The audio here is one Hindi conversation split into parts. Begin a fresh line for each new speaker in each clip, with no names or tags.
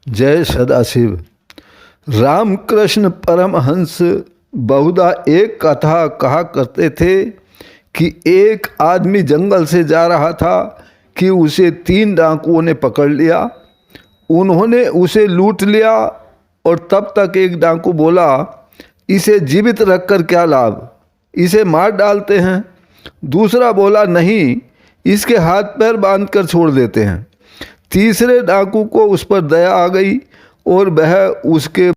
जय सदाशिव। रामकृष्ण परमहंस बहुधा एक कथा कहा करते थे कि एक आदमी जंगल से जा रहा था कि उसे 3 डाकुओं ने पकड़ लिया। उन्होंने उसे लूट लिया और तब तक एक डाकू बोला, इसे जीवित रखकर क्या लाभ, इसे मार डालते हैं। दूसरा बोला, नहीं, इसके हाथ पैर बांधकर छोड़ देते हैं। तीसरे डाकू को उस पर दया आ गई और वह उसके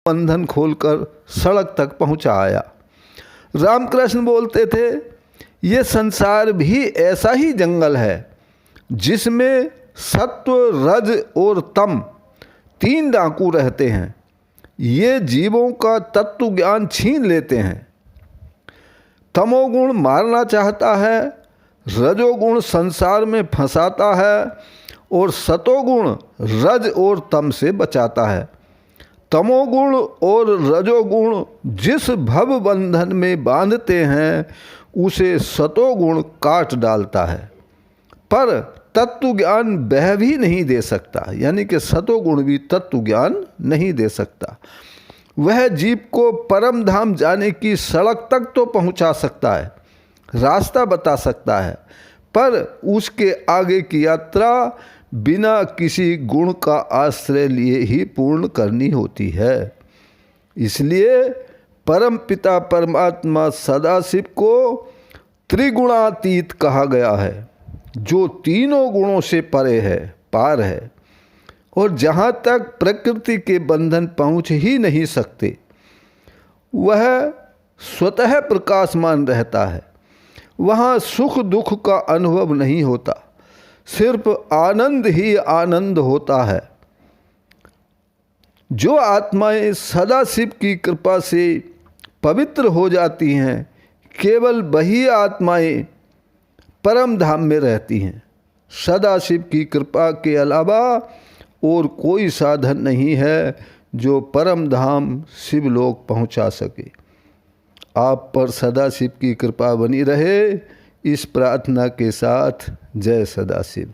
बंधन खोलकर सड़क तक पहुंचा आया। रामकृष्ण बोलते थे, ये संसार भी ऐसा ही जंगल है जिसमें सत्व, रज और तम 3 डाकू रहते हैं। ये जीवों का तत्व ज्ञान छीन लेते हैं। तमोगुण मारना चाहता है, रजोगुण संसार में फंसाता है और सतोगुण रज और तम से बचाता है। तमोगुण और रजोगुण जिस भव बंधन में बांधते हैं उसे सतोगुण काट डालता है, पर तत्व ज्ञान वह भी नहीं दे सकता, यानी कि सतोगुण भी तत्व ज्ञान नहीं दे सकता। वह जीव को परम धाम जाने की सड़क तक तो पहुंचा सकता है, रास्ता बता सकता है, पर उसके आगे की यात्रा बिना किसी गुण का आश्रय लिए ही पूर्ण करनी होती है। इसलिए परम पिता परमात्मा सदाशिव को त्रिगुणातीत कहा गया है, जो तीनों गुणों से परे है, पार है, और जहाँ तक प्रकृति के बंधन पहुँच ही नहीं सकते, वह स्वतः प्रकाशमान रहता है। वहाँ सुख दुख का अनुभव नहीं होता, सिर्फ आनंद ही आनंद होता है। जो आत्माएं सदाशिव की कृपा से पवित्र हो जाती हैं, केवल वही आत्माएं परम धाम में रहती हैं। सदाशिव की कृपा के अलावा और कोई साधन नहीं है जो परम धाम शिवलोक पहुंचा सके। आप पर सदाशिव की कृपा बनी रहे, इस प्रार्थना के साथ जय सदाशिव।